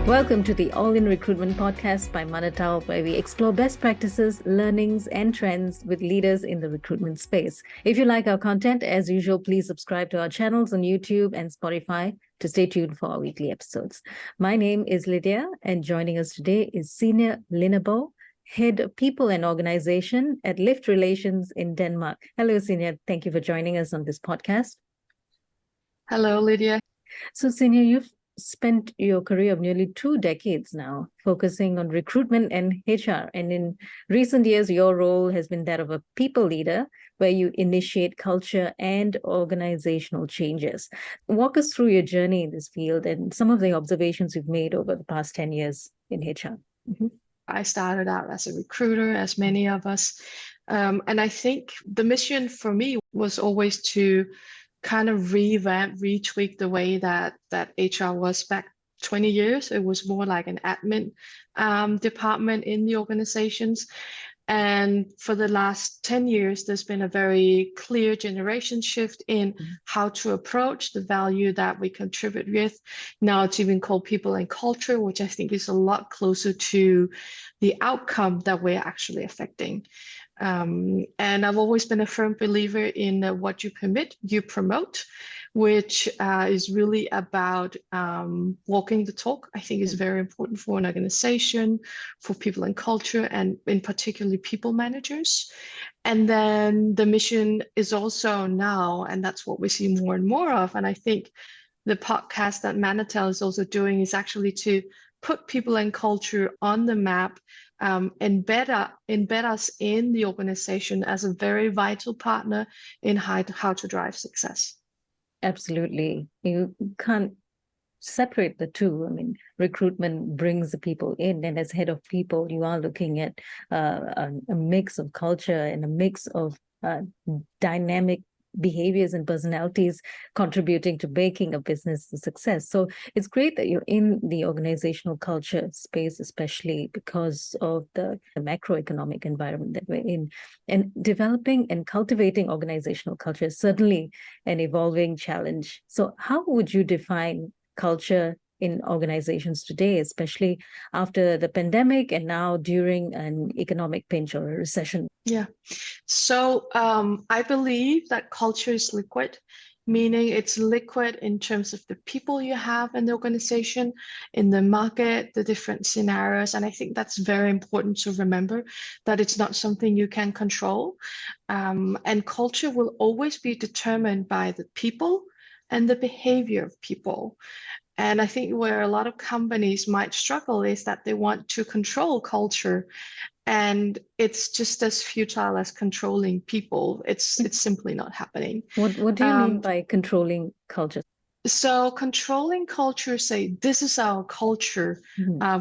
Welcome to the All in Recruitment podcast by Manatal, where we explore best practices, learnings, and trends with leaders in the recruitment space. If you like our content, as usual, please subscribe to our channels on YouTube and Spotify to stay tuned for our weekly episodes. My name is Lydia, and joining us today is Singe Linneboe, Head of People and Organization at Lift Relations in Denmark. Hello, Signe. Thank you for joining us on this podcast. Hello, Lydia. So, Signe, you've spent your career of nearly 2 decades now focusing on recruitment and HR. And in recent years, your role has been that of a people leader, where you initiate culture and organizational changes. Walk us through your journey in this field and some of the observations you've made over the past 10 years in HR. Mm-hmm. I started out as a recruiter, as many of us. And I think the mission for me was always to kind of revamp, retweak the way that HR was back 20 years. It was more like an admin department in the organizations. And for the last 10 years, there's been a very clear generation shift in how to approach the value that we contribute with. Now it's even called people and culture, which I think is a lot closer to the outcome that we're actually affecting. And I've always been a firm believer in what you permit, you promote, which is really about walking the talk. I think is very important for an organization, for people and culture, and in particularly people managers. And then the mission is also now, and that's what we see more and more of. And I think the podcast that Manatal is also doing is actually to put people and culture on the map, embed us in the organization as a very vital partner in how to drive success. Absolutely. You can't separate the two. I mean, recruitment brings the people in, and as head of people, you are looking at a mix of culture and a mix of dynamic behaviors and personalities contributing to making a business a success. So it's great that you're in the organizational culture space, especially because of the macroeconomic environment that we're in. And developing and cultivating organizational culture is certainly an evolving challenge. So how would you define culture in organizations today, especially after the pandemic and now during an economic pinch or a recession? Yeah. So I believe that culture is liquid, meaning it's liquid in terms of the people you have in the organization, in the market, the different scenarios. And I think that's very important to remember, that it's not something you can control. And culture will always be determined by the people and the behavior of people. And I think where a lot of companies might struggle is that they want to control culture, and it's just as futile as controlling people. It's simply not happening. What do you mean by controlling culture? So controlling culture, say, this is our culture.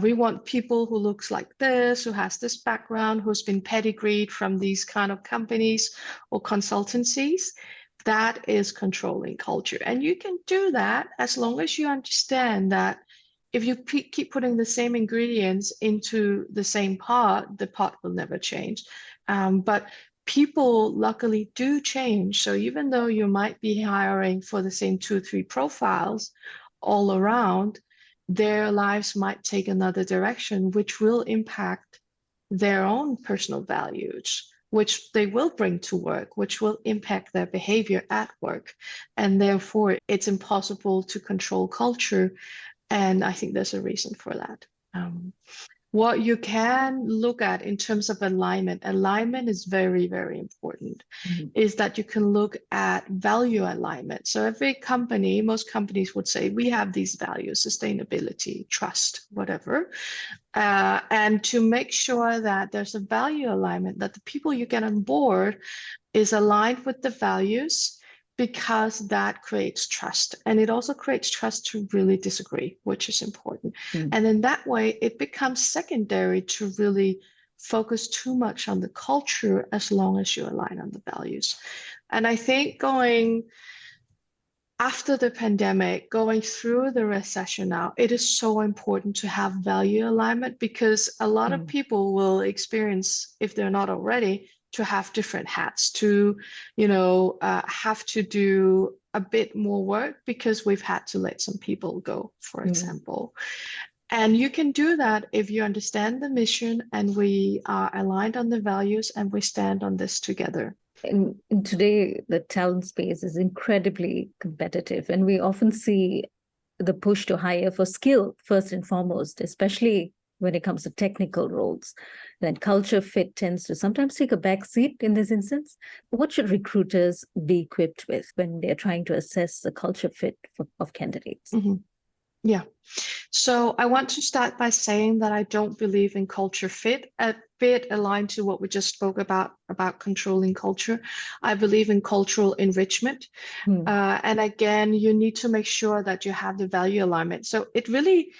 We want people who looks like this, who has this background, who's been pedigreed from these kind of companies or consultancies. That is controlling culture. And you can do that as long as you understand that if you keep putting the same ingredients into the same pot, the pot will never change. But people luckily do change. So even though you might be hiring for the same 2-3 profiles all around, their lives might take another direction, which will impact their own personal values, which they will bring to work, which will impact their behavior at work. And therefore, it's impossible to control culture. And I think there's a reason for that. What you can look at in terms of alignment is very, very important, is that you can look at value alignment. So every company, most companies would say, we have these values, sustainability, trust, whatever. And to make sure that there's a value alignment, that the people you get on board is aligned with the values, because that creates trust. And it also creates trust to really disagree, which is important. And in that way, it becomes secondary to really focus too much on the culture as long as you align on the values. And I think going after the pandemic, going through the recession now, it is so important to have value alignment, because a lot of people will experience, if they're not already, to have different hats, to, have to do a bit more work because we've had to let some people go, for example. And you can do that if you understand the mission and we are aligned on the values and we stand on this together. In today, the talent space is incredibly competitive, and we often see the push to hire for skill first and foremost, especially when it comes to technical roles. Then culture fit tends to sometimes take a back seat in this instance. What should recruiters be equipped with when they're trying to assess the culture fit of candidates? Mm-hmm. Yeah. So I want to start by saying that I don't believe in culture fit, a bit aligned to what we just spoke about controlling culture. I believe in cultural enrichment. And again, you need to make sure that you have the value alignment. So it really,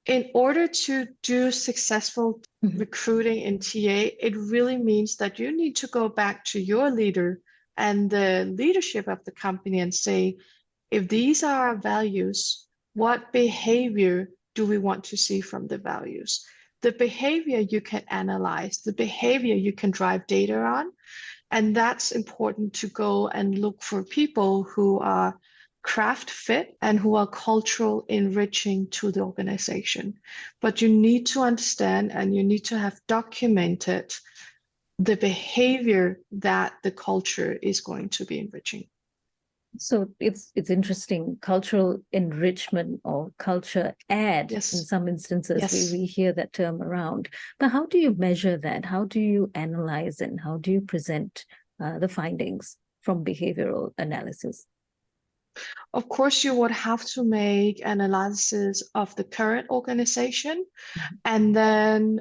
in order to do successful recruiting in TA, it really means that you need to go back to your leader and the leadership of the company and say, if these are our values, what behavior do we want to see from the values? The behavior you can analyze, the behavior you can drive data on. And that's important to go and look for people who are craft fit and who are cultural enriching to the organization. But you need to understand and you need to have documented the behavior that the culture is going to be enriching. So it's interesting, cultural enrichment or culture add. Yes. In some instances, Yes. we hear that term around. But how do you measure that? How do you analyze and how do you present the findings from behavioral analysis? Of course, you would have to make an analysis of the current organization and then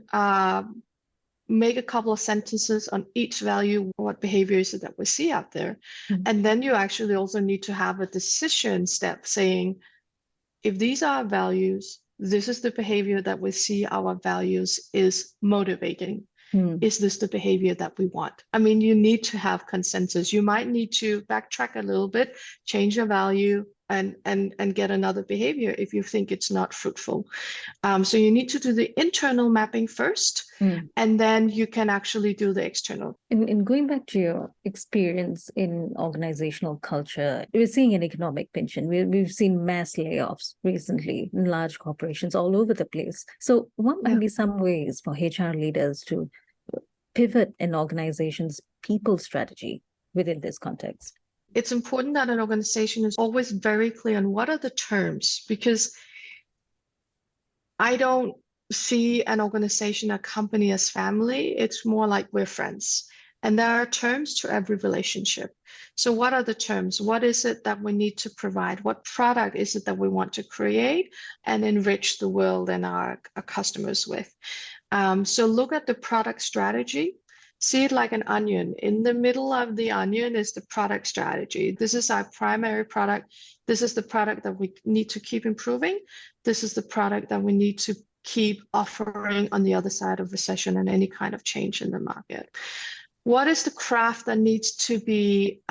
make a couple of sentences on each value, what behavior is it that we see out there. And then you actually also need to have a decision step saying, if these are our values, this is the behavior that we see our values is motivating. Is this the behavior that we want? I mean, you need to have consensus. You might need to backtrack a little bit, change your value, and get another behavior if you think it's not fruitful. So you need to do the internal mapping first, and then you can actually do the external. In going back to your experience in organizational culture, we're seeing an economic pinch, and we've seen mass layoffs recently in large corporations all over the place. So what might be some ways for HR leaders to pivot an organization's people strategy within this context? It's important that an organization is always very clear on what are the terms, because I don't see an organization, a company as family. It's more like we're friends. And there are terms to every relationship. So what are the terms? What is it that we need to provide? What product is it that we want to create and enrich the world and our customers with? So look at the product strategy. See it like an onion. In the middle of the onion is the product strategy. This is our primary product. This is the product that we need to keep improving. This is the product that we need to keep offering on the other side of recession and any kind of change in the market. What is the craft that needs to be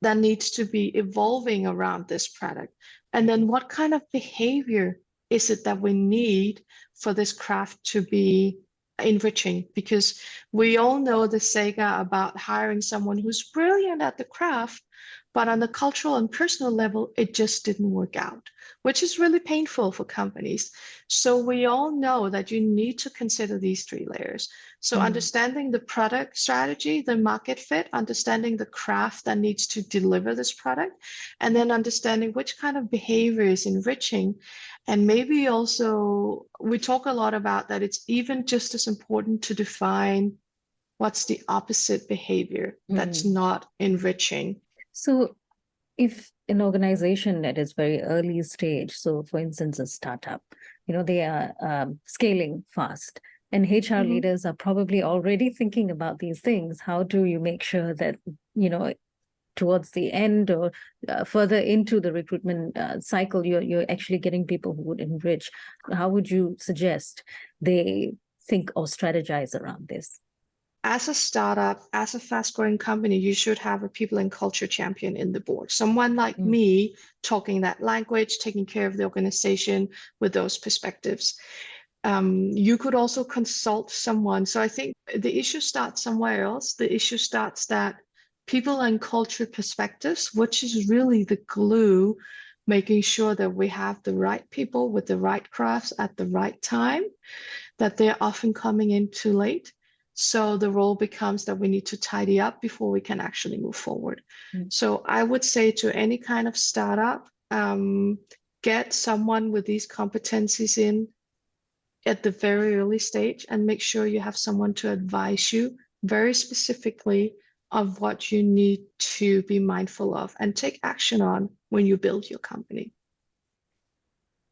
evolving around this product? And then what kind of behavior is it that we need for this craft to be enriching? Because we all know the saga about hiring someone who's brilliant at the craft, but on the cultural and personal level, it just didn't work out, which is really painful for companies. So we all know that you need to consider these three layers. So understanding the product strategy, the market fit, understanding the craft that needs to deliver this product, and then understanding which kind of behavior is enriching. And maybe also, we talk a lot about that it's even just as important to define what's the opposite behavior that's not enriching. So if an organization at its very early stage, so for instance, a startup, they are scaling fast, and HR leaders are probably already thinking about these things. How do you make sure that, towards the end or further into the recruitment cycle, you're actually getting people who would enrich? How would you suggest they think or strategize around this? As a startup, as a fast-growing company, you should have a people and culture champion in the board. Someone like me talking that language, taking care of the organization with those perspectives. You could also consult someone. So I think the issue starts somewhere else. The issue starts that people and culture perspectives, which is really the glue making sure that we have the right people with the right crafts at the right time, that they're often coming in too late. So the role becomes that we need to tidy up before we can actually move forward. So I would say to any kind of startup, get someone with these competencies in at the very early stage and make sure you have someone to advise you very specifically of what you need to be mindful of and take action on when you build your company.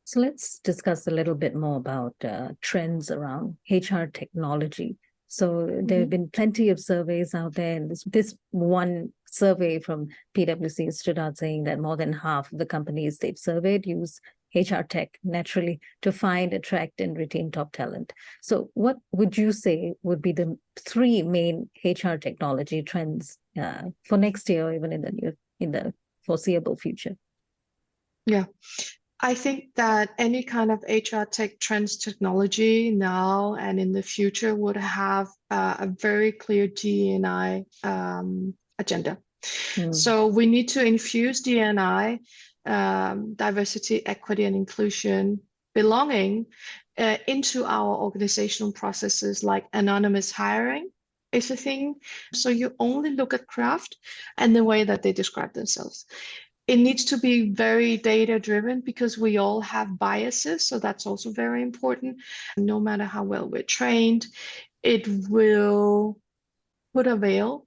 So let's discuss a little bit more about trends around HR technology. So there have been plenty of surveys out there, and this one survey from PwC stood out saying that more than half of the companies they've surveyed use HR tech naturally to find, attract, and retain top talent. So what would you say would be the three main HR technology trends for next year, or even in the foreseeable future? Yeah. I think that any kind of HR tech trends technology now and in the future would have a very clear D&I agenda. So we need to infuse D&I, diversity, equity, and inclusion, belonging into our organizational processes, like anonymous hiring is a thing. So you only look at craft and the way that they describe themselves. It needs to be very data driven because we all have biases. So that's also very important. No matter how well we're trained, it will put a veil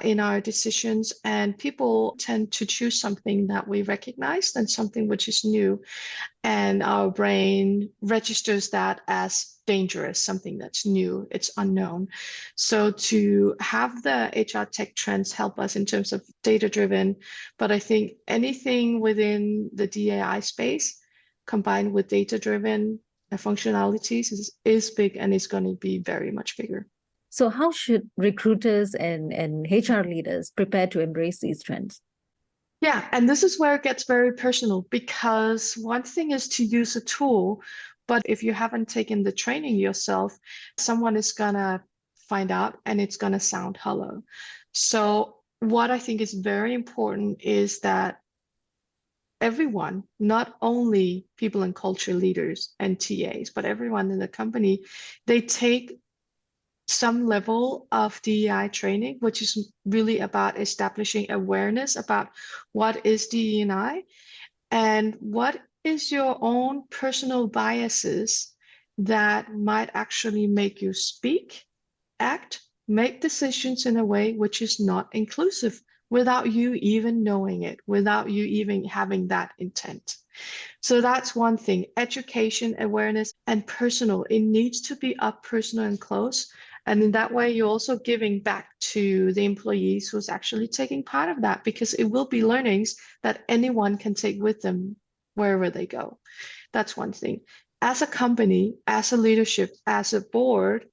in our decisions, and people tend to choose something that we recognize than something which is new. And our brain registers that as dangerous, something that's new, it's unknown. So to have the HR tech trends help us in terms of data-driven, but I think anything within the DAI space combined with data-driven functionalities is big, and is going to be very much bigger. So how should recruiters and HR leaders prepare to embrace these trends? Yeah, and this is where it gets very personal, because one thing is to use a tool, but if you haven't taken the training yourself, someone is gonna find out and it's gonna sound hollow. So what I think is very important is that everyone, not only people and culture leaders and TAs, but everyone in the company, they take some level of DEI training, which is really about establishing awareness about what is DEI and what is your own personal biases that might actually make you speak, act, make decisions in a way which is not inclusive without you even knowing it, without you even having that intent. So that's one thing. Education, awareness, and personal. It needs to be up personal and close. And in that way, you're also giving back to the employees who's actually taking part of that, because it will be learnings that anyone can take with them wherever they go. That's one thing. As a company, as a leadership, as a board,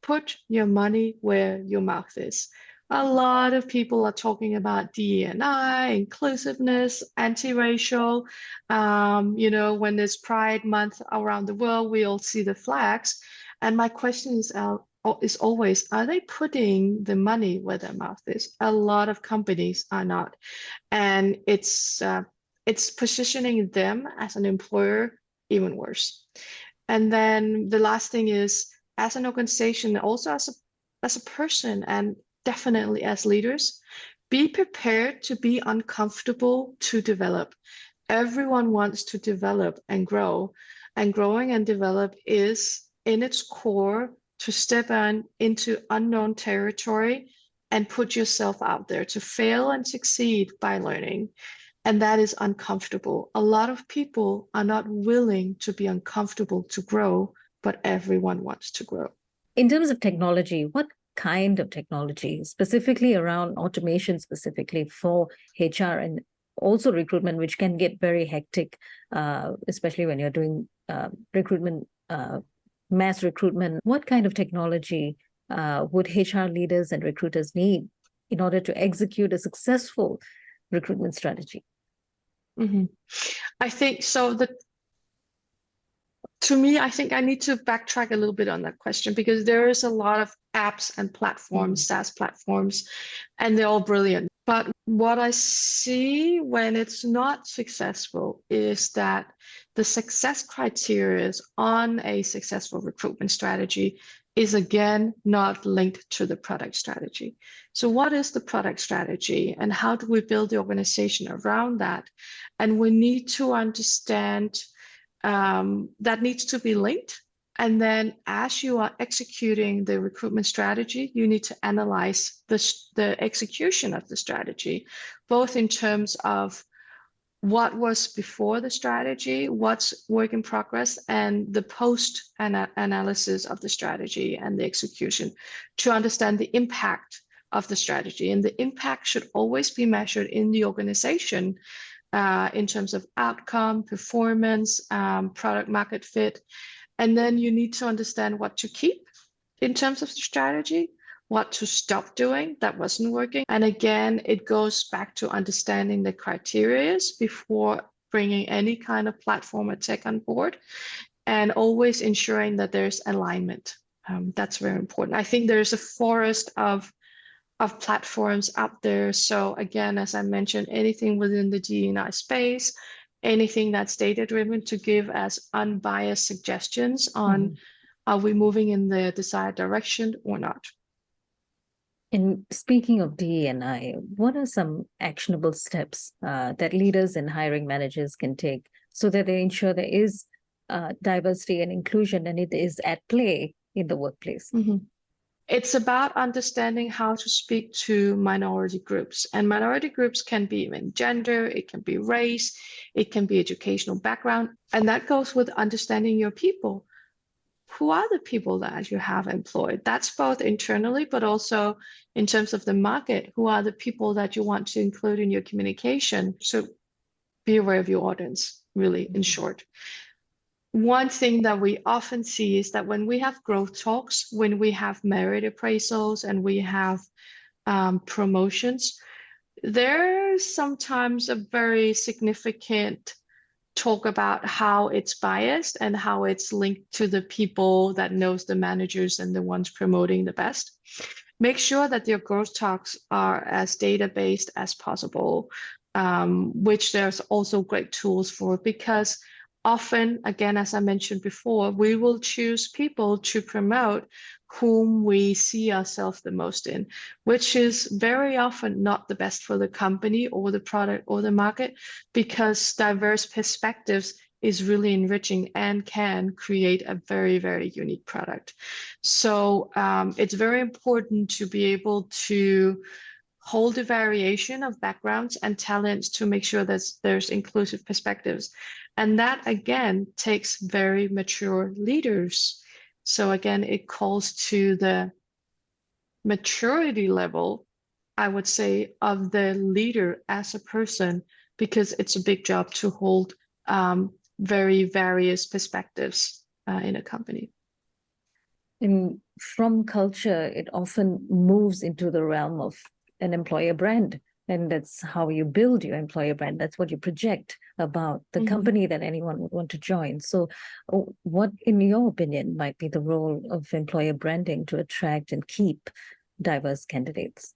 put your money where your mouth is. A lot of people are talking about DE&I, inclusiveness, anti-racial. When there's Pride Month around the world, we all see the flags. And my question is always, are they putting the money where their mouth is? A lot of companies are not. And it's positioning them as an employer even worse. And then the last thing is, as an organization, also as a person, and definitely as leaders, be prepared to be uncomfortable to develop. Everyone wants to develop and grow, and growing and develop is in its core to step into unknown territory and put yourself out there to fail and succeed by learning. And that is uncomfortable. A lot of people are not willing to be uncomfortable to grow, but everyone wants to grow. In terms of technology, what kind of technology, specifically around automation, specifically for HR and also recruitment, which can get very hectic, especially when you're doing recruitment, mass recruitment. What kind of technology would HR leaders and recruiters need in order to execute a successful recruitment strategy? I think so. To me, I think I need to backtrack a little bit on that question, because there is a lot of apps and platforms, SaaS platforms, and they're all brilliant. But what I see when it's not successful is that the success criteria on a successful recruitment strategy is again not linked to the product strategy. So what is the product strategy and how do we build the organization around that? And we need to understand that needs to be linked. And then as you are executing the recruitment strategy, you need to analyze the execution of the strategy, both in terms of what was before the strategy, what's work in progress, and the post analysis of the strategy and the execution to understand the impact of the strategy. And the impact should always be measured in the organization in terms of outcome, performance, product market fit. And then you need to understand what to keep in terms of the strategy, what to stop doing that wasn't working. And again, it goes back to understanding the criteria before bringing any kind of platform or tech on board, and always ensuring that there's alignment. That's very important. I think there's a forest of platforms out there. So again, as I mentioned, anything within the D&I space, anything that's data-driven to give as unbiased suggestions on are we moving in the desired direction or not. And speaking of DE&I, what are some actionable steps that leaders and hiring managers can take so that they ensure there is diversity and inclusion and it is at play in the workplace? It's about understanding how to speak to minority groups. And minority groups can be even gender, it can be race, it can be educational background. And that goes with understanding your people. Who are the people that you have employed? That's both internally, but also in terms of the market. Who are the people that you want to include in your communication? So be aware of your audience, really, in short. One thing that we often see is that when we have growth talks, when we have merit appraisals and we have promotions, there's sometimes a very significant talk about how it's biased and how it's linked to the people that knows the managers and the ones promoting the best. Make sure that your growth talks are as data-based as possible, which there's also great tools for, because often, again, as I mentioned before, we will choose people to promote whom we see ourselves the most in, which is very often not the best for the company or the product or the market, because diverse perspectives is really enriching and can create a very, very unique product. So it's very important to be able to hold a variation of backgrounds and talents to make sure that there's inclusive perspectives. And that, again, takes very mature leaders. So again, it calls to the maturity level, I would say, of the leader as a person, because it's a big job to hold very various perspectives in a company. And from culture, it often moves into the realm of an employer brand. And that's how you build your employer brand. That's what you project about the company that anyone would want to join. So what, in your opinion, might be the role of employer branding to attract and keep diverse candidates?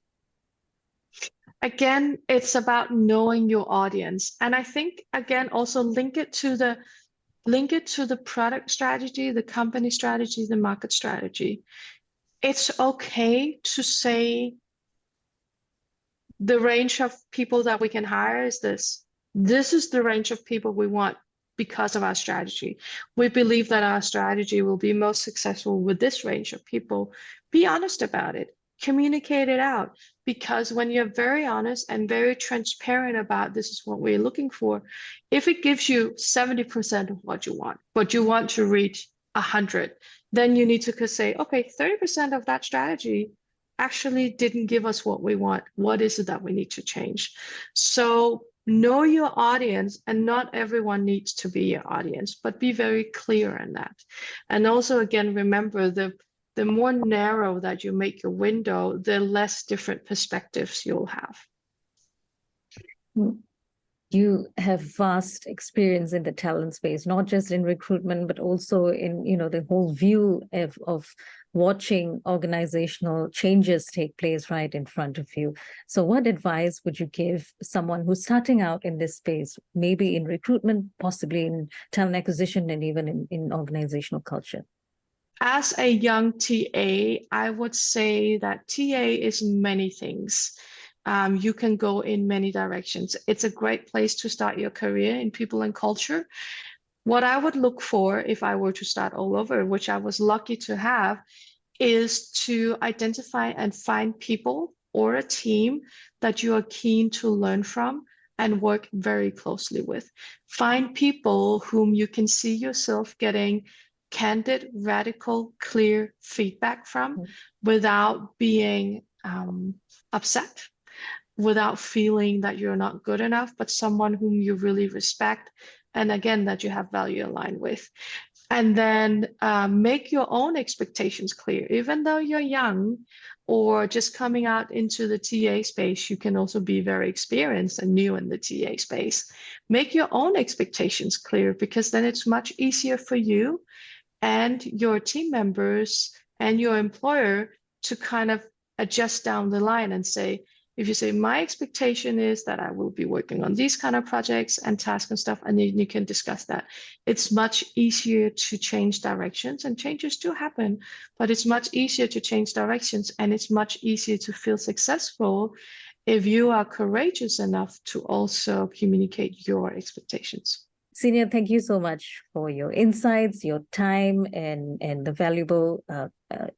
Again, it's about knowing your audience. And I think, again, also link it to the product strategy, the company strategy, the market strategy. It's okay to say the range of people that we can hire is this. This is the range of people we want because of our strategy. We believe that our strategy will be most successful with this range of people. Be honest about it. Communicate it out. Because when you're very honest and very transparent about this is what we're looking for, if it gives you 70% of what you want, but you want to reach 100, then you need to say, okay, 30% of that strategy actually didn't give us what we want. What is it that we need to change? So know your audience, and not everyone needs to be your audience, but be very clear in that. And also, again, remember the more narrow that you make your window, the less different perspectives you'll have. You have vast experience in the talent space, not just in recruitment, but also in, the whole view of watching organizational changes take place right in front of you. So what advice would you give someone who's starting out in this space, maybe in recruitment, possibly in talent acquisition, and even in organizational culture? As a young TA, I would say that TA is many things. You can go in many directions. It's a great place to start your career in people and culture. What I would look for if I were to start all over, which I was lucky to have, is to identify and find people or a team that you are keen to learn from and work very closely with. Find people whom you can see yourself getting candid, radical, clear feedback from without being upset, without feeling that you're not good enough, but someone whom you really respect. And again, that you have value aligned with. And then make your own expectations clear. Even though you're young or just coming out into the TA space, you can also be very experienced and new in the TA space. Make your own expectations clear, because then it's much easier for you and your team members and your employer to kind of adjust down the line and say, if you say, my expectation is that I will be working on these kind of projects and tasks and stuff, and then you can discuss that. It's much easier to change directions, and changes do happen, but it's much easier to change directions, and it's much easier to feel successful if you are courageous enough to also communicate your expectations. Signe, thank you so much for your insights, your time, and the valuable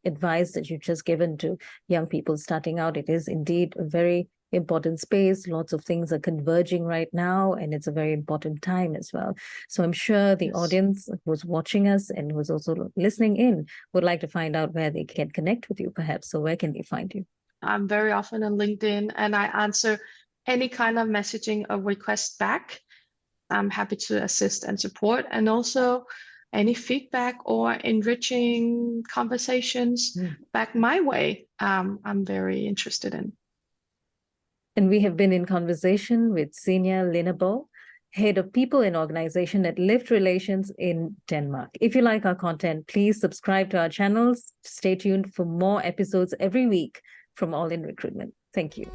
advice that you've just given to young people starting out. It is indeed a very important space. Lots of things are converging right now, and it's a very important time as well. So I'm sure the audience who's watching us and who's also listening in would like to find out where they can connect with you, perhaps. So where can they find you? I'm very often on LinkedIn, and I answer any kind of messaging or request back. I'm happy to assist and support, and also any feedback or enriching conversations back my way. I'm very interested in. And we have been in conversation with Singe Linneboe, Head of People and Organization at Lift Relations in Denmark. If you like our content, please subscribe to our channels. Stay tuned for more episodes every week from All in Recruitment. Thank you.